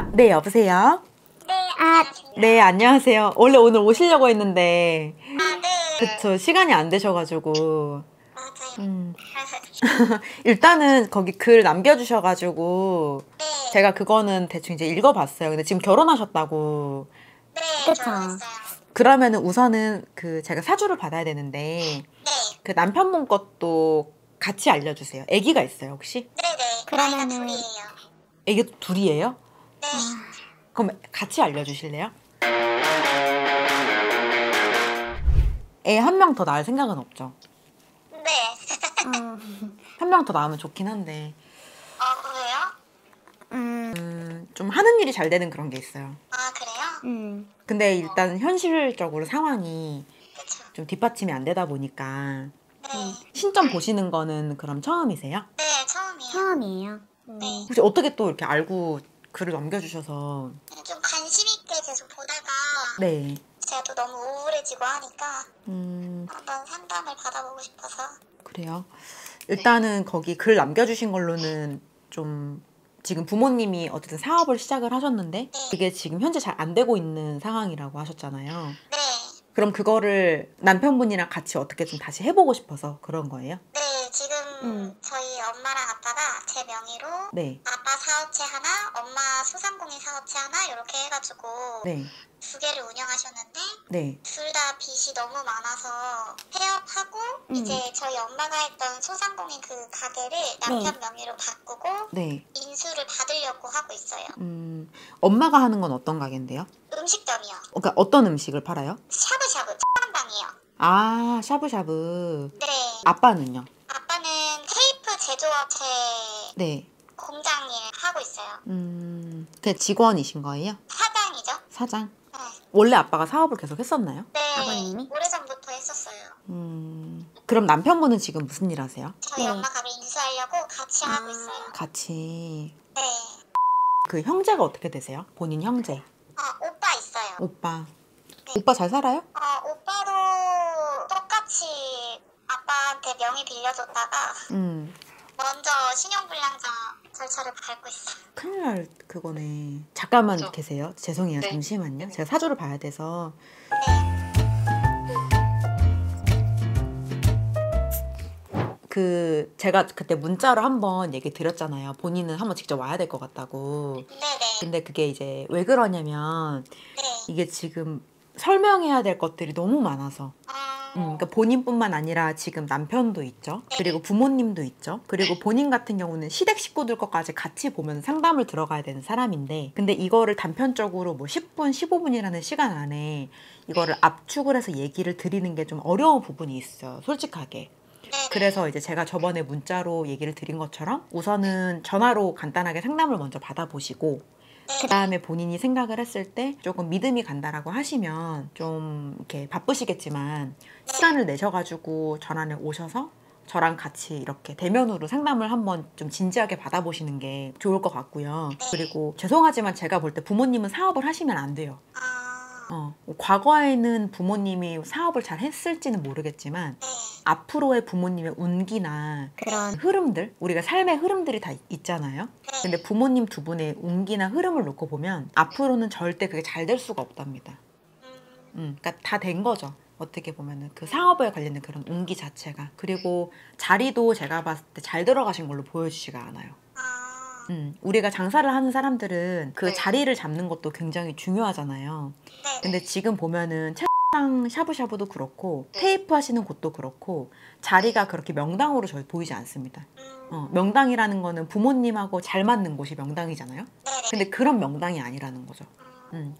네, 여보세요? 네, 네, 안녕하세요. 원래 오늘 오시려고 했는데, 네. 그쵸, 시간이 안 되셔가지고. 맞아요. 일단은 거기 글 남겨주셔가지고, 네, 제가 그거는 대충 이제 읽어봤어요. 근데 지금 결혼하셨다고. 네, 그쵸. 결혼했어요. 그러면은 우선은 제가 사주를 받아야 되는데, 네, 그 남편분 것도 같이 알려주세요. 아기가 있어요, 혹시? 네, 네. 아이가 그러면은- 둘이에요. 아기가 둘이에요? 네, 그럼 같이 알려주실래요? 애 한 명 더 낳을 생각은 없죠? 네. 한 명 더 낳으면 좋긴 한데, 그래요? 좀 하는 일이 잘 되는 그런 게 있어요. 아, 그래요? 근데 일단 현실적으로 상황이 그쵸. 좀 뒷받침이 안 되다 보니까 네, 신점 보시는 거는 그럼 처음이세요? 네, 처음이에요. 처음이에요. 네. 혹시 어떻게 또 이렇게 알고 글을 남겨주셔서 좀 관심 있게 계속 보다가 네. 제가 또 너무 우울해지고 하니까 한번 상담을 받아보고 싶어서. 그래요. 일단은 거기 글 남겨주신 걸로는 좀 지금 부모님이 어쨌든 사업을 시작을 하셨는데 그게 지금 현재 잘 안 되고 있는 상황이라고 하셨잖아요. 네, 그럼 그거를 남편분이랑 같이 어떻게 좀 다시 해보고 싶어서 그런 거예요? 네, 지금 저희 엄마랑 아빠가 제 명의로 네. 아빠 사업체 하나, 엄마 소상공인 사업체 하나 이렇게 해가지고 네. 두 개를 운영하셨는데 네. 둘 다 빚이 너무 많아서 폐업하고 이제 저희 엄마가 했던 소상공인 그 가게를 남편 명의로 바꾸고 네. 인수를 받으려고 하고 있어요. 엄마가 하는 건 어떤 가게인데요? 음식점이요. 그러니까 어떤 음식을 팔아요? 샤브샤브 한방이요. 아, 샤브샤브. 네. 아빠는요? 아빠는 테이프 제조업체 네. 공장 일 하고 있어요. 그 직원이신 거예요? 사장이죠. 사장? 네. 원래 아빠가 사업을 계속 했었나요? 네. 아버님이? 오래전부터 했었어요. 그럼 남편분은 지금 무슨 일 하세요? 저희 네. 엄마 가게 인수하려고 같이 하고 있어요. 같이. 네. 그 형제가 어떻게 되세요? 본인 형제. 오빠 있어요. 오빠. 오빠 잘 살아요? 오빠도 똑같이 아빠한테 명의 빌려줬다가 먼저 신용불량자 절차를 밟고 있어요. 큰일 날 그거네. 잠깐만 계세요. 죄송해요. 잠시만요. 제가 사주를 봐야 돼서. 제가 그때 문자로 한번 얘기 드렸잖아요. 본인은 한번 직접 와야 될 것 같다고. 네네. 근데 그게 이제 왜 그러냐면 네. 이게 지금 설명해야 될 것들이 너무 많아서. 그러니까 본인뿐만 아니라 지금 남편도 있죠. 그리고 부모님도 있죠. 그리고 본인 같은 경우는 시댁 식구들 것까지 같이 보면 상담을 들어가야 되는 사람인데 근데 이거를 단편적으로 뭐 10분, 15분이라는 시간 안에 이거를 압축을 해서 얘기를 드리는 게 좀 어려운 부분이 있어요. 솔직하게. 그래서 이제 제가 저번에 문자로 얘기를 드린 것처럼 우선은 전화로 간단하게 상담을 먼저 받아보시고 그 다음에 본인이 생각을 했을 때 조금 믿음이 간다라고 하시면 좀 이렇게 바쁘시겠지만 시간을 내셔가지고 전화를 오셔서 저랑 같이 이렇게 대면으로 상담을 한번 좀 진지하게 받아보시는 게 좋을 것 같고요. 그리고 죄송하지만 제가 볼 때 부모님은 사업을 하시면 안 돼요. 과거에는 부모님이 사업을 잘 했을지는 모르겠지만 앞으로의 부모님의 운기나 그런 흐름들, 우리가 삶의 흐름들이 다 있잖아요. 근데 부모님 두 분의 운기나 흐름을 놓고 보면 앞으로는 절대 그게 잘 될 수가 없답니다. 그러니까 다 된 거죠. 어떻게 보면은 그 사업에 관련된 그런 운기 자체가. 그리고 자리도 제가 봤을 때 잘 들어가신 걸로 보여지지가 않아요. 우리가 장사를 하는 사람들은 그 자리를 잡는 것도 굉장히 중요하잖아요. 근데 지금 보면은 채랑 샤브샤브도 그렇고 테이프 하시는 곳도 그렇고 자리가 그렇게 명당으로 저희 보이지 않습니다. 명당이라는 거는 부모님하고 잘 맞는 곳이 명당이잖아요. 근데 그런 명당이 아니라는 거죠.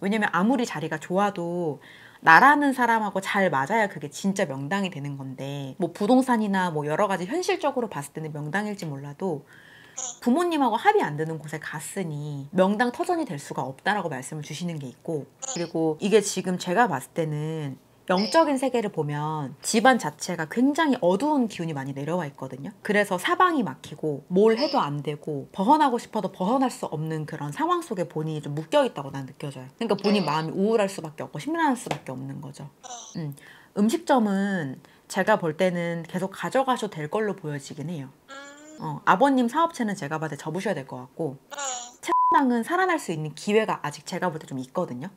왜냐면 아무리 자리가 좋아도 나라는 사람하고 잘 맞아야 그게 진짜 명당이 되는 건데 뭐 부동산이나 뭐 여러 가지 현실적으로 봤을 때는 명당일지 몰라도 부모님하고 합이 안 되는 곳에 갔으니 명당 터전이 될 수가 없다라고 말씀을 주시는 게 있고 그리고 이게 지금 제가 봤을 때는 영적인 세계를 보면 집안 자체가 굉장히 어두운 기운이 많이 내려와 있거든요. 그래서 사방이 막히고 뭘 해도 안 되고 벗어나고 싶어도 벗어날 수 없는 그런 상황 속에 본인이 좀 묶여 있다고 난 느껴져요. 그러니까 본인 마음이 우울할 수밖에 없고 심란할 수밖에 없는 거죠. 음식점은 제가 볼 때는 계속 가져가셔도 될 걸로 보여지긴 해요. 아버님 사업체는 제가 봐도 접으셔야 될 것 같고 상대방은 살아날 수 있는 기회가 아직 제가 볼 때 좀 있거든요.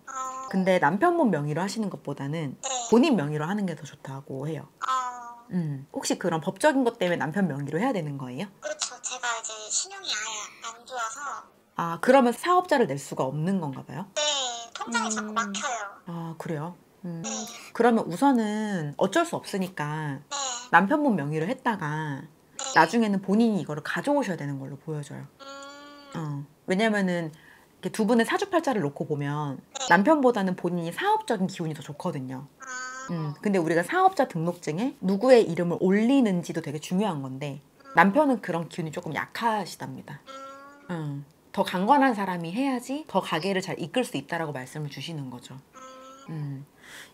근데 남편분 명의로 하시는 것보다는 네. 본인 명의로 하는 게 더 좋다고 해요. 혹시 그런 법적인 것 때문에 남편 명의로 해야 되는 거예요? 그렇죠. 제가 이제 신용이 아예 안 좋아서. 아, 그러면 사업자를 낼 수가 없는 건가 봐요? 네, 통장이 자꾸 막혀요. 아, 그래요? 네. 그러면 우선은 어쩔 수 없으니까 네. 남편분 명의로 했다가 네. 나중에는 본인이 이거를 가져오셔야 되는 걸로 보여져요. 왜냐면은 이렇게 두 분의 사주팔자를 놓고 보면 네. 남편보다는 본인이 사업적인 기운이 더 좋거든요. 아, 근데 우리가 사업자 등록증에 누구의 이름을 올리는지도 되게 중요한 건데 남편은 그런 기운이 조금 약하시답니다. 더 강건한 사람이 해야지 더 가게를 잘 이끌 수 있다라고 말씀을 주시는 거죠.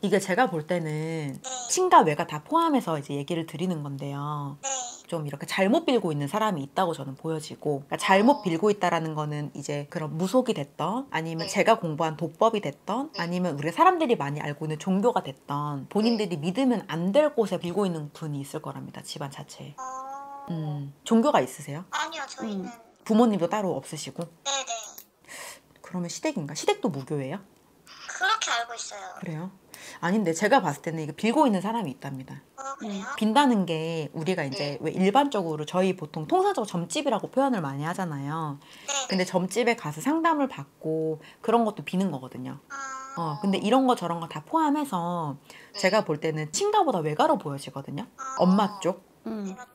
이게 제가 볼 때는 친가 외가 다 포함해서 이제 얘기를 드리는 건데요. 네. 좀 이렇게 잘못 빌고 있는 사람이 있다고 저는 보여지고, 그러니까 잘못 빌고 있다라는 거는 이제 그런 무속이 됐던, 아니면 제가 공부한 도법이 됐던, 아니면 우리가 사람들이 많이 알고 있는 종교가 됐던, 본인들이 믿으면 안 될 곳에 빌고 있는 분이 있을 거랍니다. 집안 자체에. 종교가 있으세요? 아니요, 저희는. 부모님도 따로 없으시고? 네네. 그러면 시댁인가? 시댁도 무교예요? 그렇게 알고 있어요. 그래요? 아닌데 제가 봤을 때는 이게 빌고 있는 사람이 있답니다. 그래요? 빈다는 게 우리가 이제 왜 일반적으로 저희 보통 통상적으로 점집이라고 표현을 많이 하잖아요. 네. 근데 점집에 가서 상담을 받고 그런 것도 비는 거거든요. 아, 근데 이런 거 저런 거 다 포함해서 제가 볼 때는 친가보다 외가로 보여지거든요. 엄마 쪽.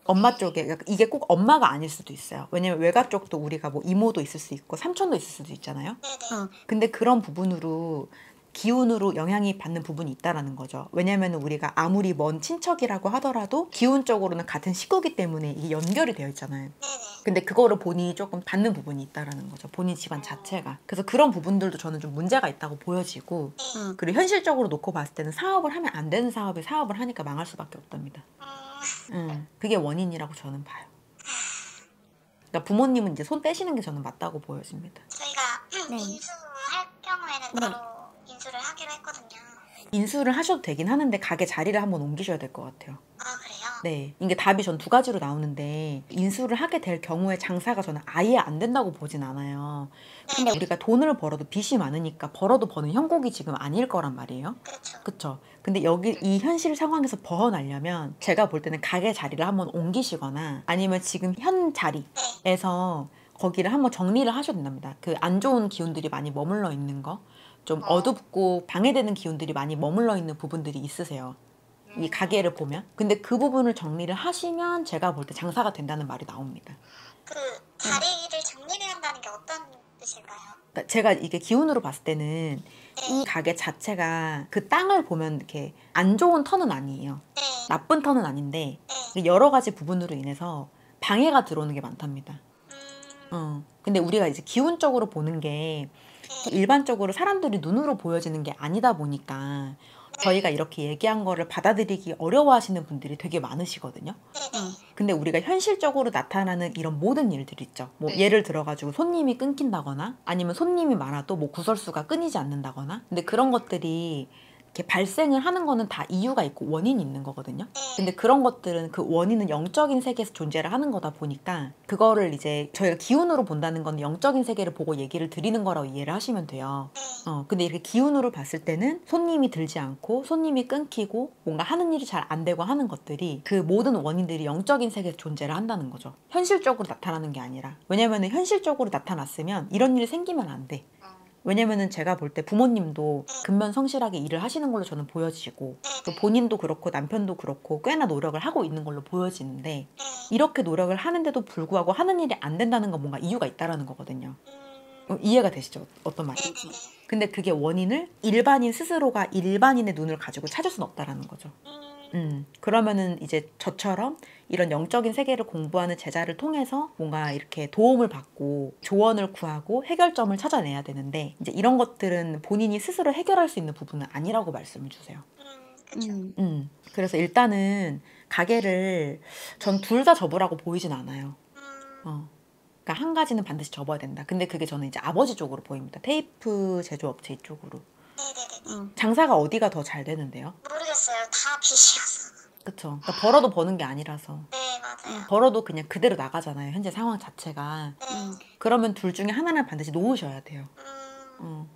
엄마 쪽에, 그러니까 이게 꼭 엄마가 아닐 수도 있어요. 왜냐면 외가 쪽도 우리가 뭐 이모도 있을 수 있고 삼촌도 있을 수도 있잖아요. 네네. 근데 그런 부분으로 기운으로 영향이 받는 부분이 있다라는 거죠. 왜냐면 우리가 아무리 먼 친척이라고 하더라도 기운적으로는 같은 식구기 때문에 이게 연결이 되어 있잖아요. 네네. 근데 그거를 본인이 조금 받는 부분이 있다라는 거죠. 본인 집안 자체가. 그래서 그런 부분들도 저는 좀 문제가 있다고 보여지고, 그리고 현실적으로 놓고 봤을 때는 사업을 하면 안 되는 사업이 사업을 하니까 망할 수밖에 없답니다. 그게 원인이라고 저는 봐요. 그러니까 부모님은 이제 손 떼시는 게 저는 맞다고 보여집니다. 저희가 인수할 경우에는 바로 인수를 하기로 했거든요. 인수를 하셔도 되긴 하는데 가게 자리를 한번 옮기셔야 될 것 같아요. 아, 그래요? 네, 이게 답이 전 두 가지로 나오는데 인수를 하게 될 경우에 장사가 저는 아예 안 된다고 보진 않아요. 근데 우리가 돈을 벌어도 빚이 많으니까 벌어도 버는 형국이 지금 아닐 거란 말이에요. 그렇죠. 그쵸? 근데 여기 이 현실 상황에서 벗어나려면 제가 볼 때는 가게 자리를 한번 옮기시거나 아니면 지금 현 자리에서 거기를 한번 정리를 하셔야 된답니다. 그 안 좋은 기운들이 많이 머물러 있는 거, 좀 어둡고 방해되는 기운들이 많이 머물러 있는 부분들이 있으세요. 이 가게를 보면. 근데 그 부분을 정리를 하시면 제가 볼 때 장사가 된다는 말이 나옵니다. 그 자리를 정리를 한다는 게 어떤 뜻일까요? 그러니까 제가 이게 기운으로 봤을 때는 이 가게 자체가 그 땅을 보면 이렇게 안 좋은 턴은 아니에요. 네. 나쁜 턴은 아닌데 네. 여러 가지 부분으로 인해서 방해가 들어오는 게 많답니다. 근데 우리가 이제 기운적으로 보는 게 일반적으로 사람들이 눈으로 보여지는 게 아니다 보니까 저희가 이렇게 얘기한 거를 받아들이기 어려워하시는 분들이 되게 많으시거든요. 근데 우리가 현실적으로 나타나는 이런 모든 일들 있죠. 뭐 예를 들어가지고 손님이 끊긴다거나 아니면 손님이 많아도 뭐 구설수가 끊이지 않는다거나. 근데 그런 것들이 이렇게 발생을 하는 거는 다 이유가 있고 원인이 있는 거거든요. 근데 그런 것들은 그 원인은 영적인 세계에서 존재를 하는 거다 보니까 그거를 이제 저희가 기운으로 본다는 건 영적인 세계를 보고 얘기를 드리는 거라고 이해를 하시면 돼요. 근데 이렇게 기운으로 봤을 때는 손님이 들지 않고 손님이 끊기고 뭔가 하는 일이 잘 안 되고 하는 것들이 그 모든 원인들이 영적인 세계에서 존재를 한다는 거죠. 현실적으로 나타나는 게 아니라. 왜냐면 현실적으로 나타났으면 이런 일이 생기면 안 돼. 왜냐면은 제가 볼 때 부모님도 근면성실하게 일을 하시는 걸로 저는 보여지고 또 본인도 그렇고 남편도 그렇고 꽤나 노력을 하고 있는 걸로 보여지는데 이렇게 노력을 하는데도 불구하고 하는 일이 안 된다는 건 뭔가 이유가 있다라는 거거든요. 이해가 되시죠? 어떤 말인지. 근데 그게 원인을 일반인 스스로가 일반인의 눈을 가지고 찾을 수는 없다라는 거죠. 그러면은 이제 저처럼 이런 영적인 세계를 공부하는 제자를 통해서 뭔가 이렇게 도움을 받고 조언을 구하고 해결점을 찾아내야 되는데 이제 이런 것들은 본인이 스스로 해결할 수 있는 부분은 아니라고 말씀을 주세요. 그렇죠. 그래서 일단은 가게를 전 둘 다 접으라고 보이진 않아요. 그러니까 한 가지는 반드시 접어야 된다. 근데 그게 저는 이제 아버지 쪽으로 보입니다. 테이프 제조업체 이쪽으로. 네네네. 장사가 어디가 더 잘 되는데요? 모르겠어요. 다 빚이어서. 그쵸. 그러니까 벌어도 버는 게 아니라서. 네, 맞아요. 맞아요. 벌어도 그냥 그대로 나가잖아요. 현재 상황 자체가. 네. 그러면 둘 중에 하나는 반드시 놓으셔야 돼요.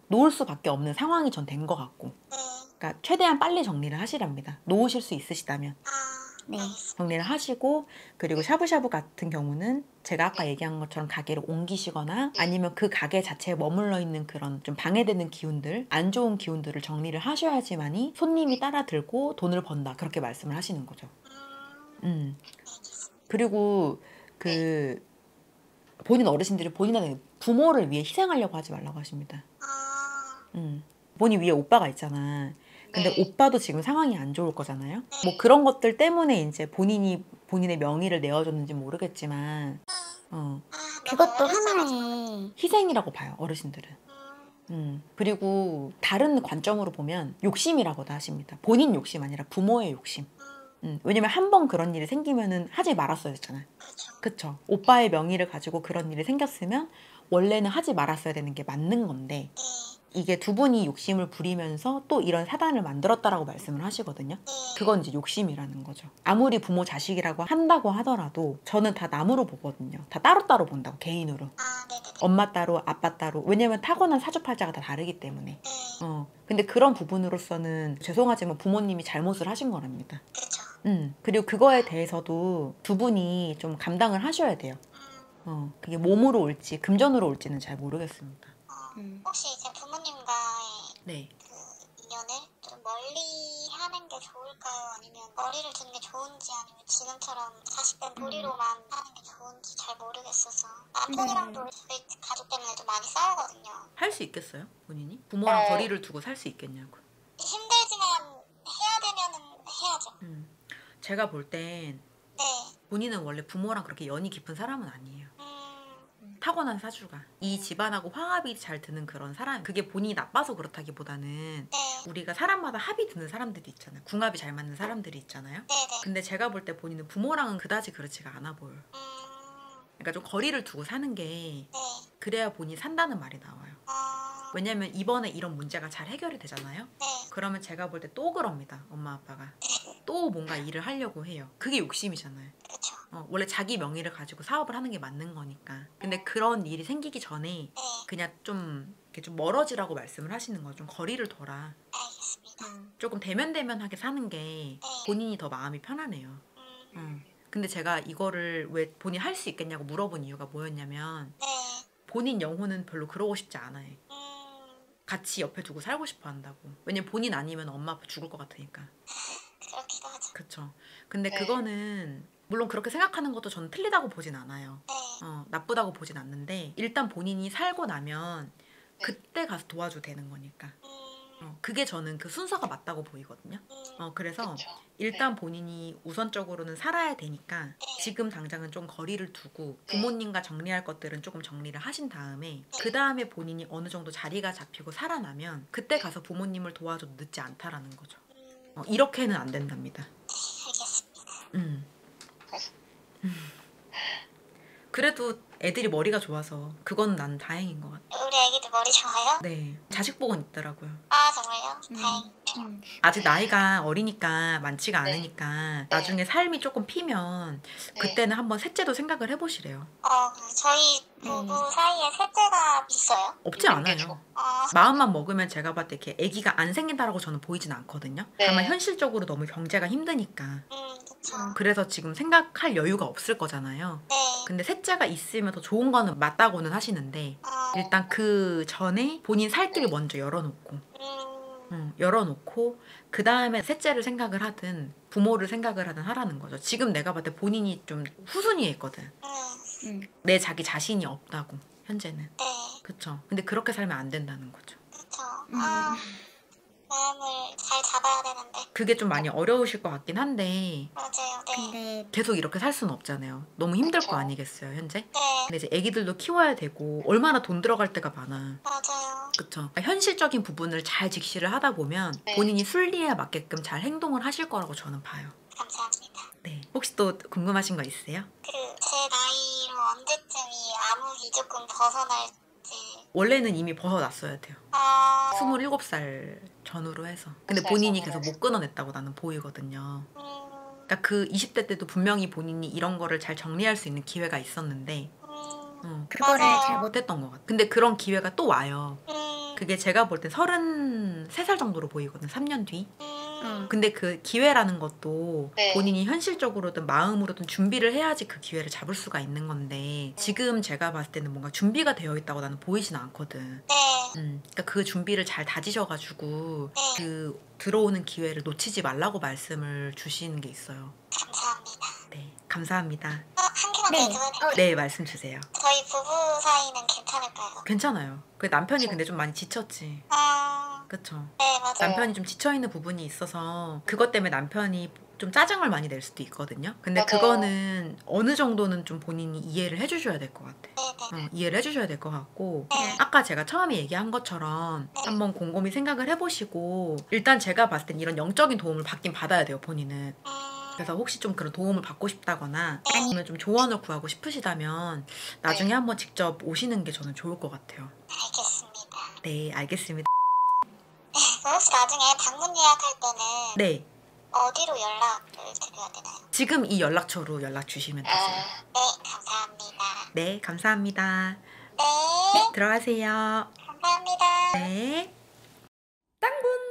놓을 수밖에 없는 상황이 전 된 것 같고. 네. 그러니까 최대한 빨리 정리를 하시랍니다. 놓으실 수 있으시다면. 네. 정리를 하시고, 그리고 샤브샤브 같은 경우는 제가 아까 얘기한 것처럼 가게를 옮기시거나 아니면 그 가게 자체에 머물러 있는 그런 좀 방해되는 기운들, 안 좋은 기운들을 정리를 하셔야지만이 손님이 따라들고 돈을 번다. 그렇게 말씀을 하시는 거죠. 그리고 그 본인 어르신들이 본인한테 부모를 위해 희생하려고 하지 말라고 하십니다. 본인 위에 오빠가 있잖아. 근데 오빠도 지금 상황이 안 좋을 거잖아요. 뭐 그런 것들 때문에 이제 본인이 본인의 명의를 내어줬는지 모르겠지만 그것도 하나의 희생이라고 봐요, 어르신들은. 그리고 다른 관점으로 보면 욕심이라고도 하십니다. 본인 욕심 아니라 부모의 욕심. 왜냐면 한 번 그런 일이 생기면은 하지 말았어야 했잖아요. 그쵸? 오빠의 명의를 가지고 그런 일이 생겼으면 원래는 하지 말았어야 되는 게 맞는 건데 이게 두 분이 욕심을 부리면서 또 이런 사단을 만들었다라고 말씀을 하시거든요. 그건 이제 욕심이라는 거죠. 아무리 부모 자식이라고 한다고 하더라도 저는 다 남으로 보거든요. 다 따로따로 본다고, 개인으로. 엄마 따로, 아빠 따로. 왜냐면 타고난 사주팔자가 다 다르기 때문에. 근데 그런 부분으로서는 죄송하지만 부모님이 잘못을 하신 거랍니다. 그리고 그거에 대해서도 두 분이 좀 감당을 하셔야 돼요. 그게 몸으로 올지 금전으로 올지는 잘 모르겠습니다. 혹시 제 부모님과의 네. 그 인연을 좀 멀리 하는 게 좋을까요? 아니면 머리를 두는 게 좋은지, 아니면 지금처럼 40대 무리로만 하는 게 좋은지 잘 모르겠어서 남편이랑도 저희 가족 때문에 좀 많이 싸우거든요. 할 수 있겠어요? 본인이? 부모랑 거리를 두고 살 수 있겠냐고. 힘들지만 해야 되면은 해야죠. 제가 볼 땐 네. 본인은 원래 부모랑 그렇게 연이 깊은 사람은 아니에요. 타고난 사주가 이 집안하고 화합이 잘 드는 그런 사람, 그게 본인이 나빠서 그렇다기보다는 네. 우리가 사람마다 합이 드는 사람들이 있잖아요. 궁합이 잘 맞는 사람들이 있잖아요. 네네. 근데 제가 볼 때 본인은 부모랑은 그다지 그렇지가 않아 보여요. 그러니까 좀 거리를 두고 사는 게 네. 그래야 본인이 산다는 말이 나와요. 왜냐면 이번에 이런 문제가 잘 해결이 되잖아요. 네. 그러면 제가 볼 때 또 그럽니다. 엄마 아빠가 또 뭔가 일을 하려고 해요. 그게 욕심이잖아요. 그렇죠. 원래 자기 명의를 가지고 사업을 하는 게 맞는 거니까. 근데 그런 일이 생기기 전에 네. 그냥 좀 이렇게 좀 멀어지라고 말씀을 하시는 거죠. 좀 거리를 둬라. 알겠습니다. 조금 대면대면하게 사는 게 본인이 더 마음이 편하네요. 근데 제가 이거를 왜 본인 할 수 있겠냐고 물어본 이유가 뭐였냐면 네. 본인 영혼은 별로 그러고 싶지 않아요. 같이 옆에 두고 살고 싶어 한다고. 왜냐면 본인 아니면 엄마 아빠 죽을 것 같으니까. 그렇기도 하죠. 그쵸. 근데 그거는 물론 그렇게 생각하는 것도 저는 틀리다고 보진 않아요. 네. 나쁘다고 보진 않는데 일단 본인이 살고 나면 그때 가서 도와줘도 되는 거니까. 그게 저는 그 순서가 맞다고 보이거든요. 그래서 그쵸. 일단 본인이 우선적으로는 살아야 되니까 지금 당장은 좀 거리를 두고 부모님과 정리할 것들은 조금 정리를 하신 다음에 그 다음에 본인이 어느 정도 자리가 잡히고 살아나면 그때 가서 부모님을 도와줘도 늦지 않다라는 거죠. 이렇게는 안 된답니다. 알겠습니다. 그래도 애들이 머리가 좋아서 그건 난 다행인 것 같아요. 우리 애기들 머리 좋아요? 네, 자식복은 있더라고요. 아, 정말요? 다행. 아직 나이가 어리니까 많지가 않으니까 나중에 삶이 조금 피면 그때는 한번 셋째도 생각을 해보시래요. 저희 부부 사이에 셋째가 있어요? 없지 않아요. 마음만 먹으면 제가 봤을 때 이렇게 아기가 안 생긴다라고 저는 보이진 않거든요. 네. 다만 현실적으로 너무 경제가 힘드니까. 그쵸. 그래서 지금 생각할 여유가 없을 거잖아요. 네. 근데 셋째가 있으면 더 좋은 거는 맞다고는 하시는데 일단 그 전에 본인 살 길을 먼저 열어놓고 열어놓고 그 다음에 셋째를 생각을 하든 부모를 생각을 하든 하라는 거죠. 지금 내가 봤을 때 본인이 좀 후순위에 있거든. 내 자기 자신이 없다고 현재는. 네. 그쵸. 근데 그렇게 살면 안 된다는 거죠. 그쵸. 마음을 잘 잡아야 되는데. 그게 좀 많이 어려우실 것 같긴 한데 맞아요. 네. 근데 계속 이렇게 살 수는 없잖아요. 너무 힘들 그쵸. 거 아니겠어요 현재? 네. 근데 이제 애기들도 키워야 되고 얼마나 돈 들어갈 때가 많아. 맞아요. 그쵸. 현실적인 부분을 잘 직시를 하다 보면 네. 본인이 순리에 맞게끔 잘 행동을 하실 거라고 저는 봐요. 감사합니다. 네. 혹시 또 궁금하신 거 있으세요? 제 나이로 언제쯤이 암흑이 조금 벗어날지. 원래는 이미 벗어났어야 돼요. 27살 전후로 해서. 근데 27살 본인이 전후로 계속 못 끊어냈다고 나는 보이거든요. 그러니까 그 20대 때도 분명히 본인이 이런 거를 잘 정리할 수 있는 기회가 있었는데 그거를 맞아요. 잘 못. 못했던 것 같아요. 근데 그런 기회가 또 와요. 음, 그게 제가 볼 땐 33살 정도로 보이거든, 3년 뒤. 음, 근데 그 기회라는 것도 네. 본인이 현실적으로든 마음으로든 준비를 해야지 그 기회를 잡을 수가 있는 건데 지금 제가 봤을 때는 뭔가 준비가 되어 있다고 나는 보이진 않거든. 네. 그러니까 그 준비를 잘 다지셔가지고 네. 그 들어오는 기회를 놓치지 말라고 말씀을 주시는 게 있어요. 감사합니다. 네, 감사합니다. 한 개만 네. 더 해도 될까요? 네, 말씀 주세요. 저희 부부 사이는 괜찮을까요? 괜찮아요. 그 남편이 근데 좀 많이 지쳤지. 그쵸? 네, 맞아요. 남편이 좀 지쳐있는 부분이 있어서 그것 때문에 남편이 좀 짜증을 많이 낼 수도 있거든요. 근데 맞아요. 그거는 어느 정도는 좀 본인이 이해를 해주셔야 될 것 같아. 네네. 이해를 해주셔야 될 것 같고 네. 아까 제가 처음에 얘기한 것처럼 한번 곰곰이 생각을 해보시고 일단 제가 봤을 땐 이런 영적인 도움을 받긴 받아야 돼요, 본인은. 그래서 혹시 좀 그런 도움을 받고 싶다거나 아니면 좀 조언을 구하고 싶으시다면 나중에 한번 직접 오시는 게 저는 좋을 것 같아요. 알겠습니다. 네, 알겠습니다. 그럼 혹시 나중에 방문 예약할 때는 네, 어디로 연락을 드려야 되나요? 지금 이 연락처로 연락 주시면 되세요. 네, 감사합니다. 네, 감사합니다. 네, 들어가세요. 감사합니다. 네. 땅분!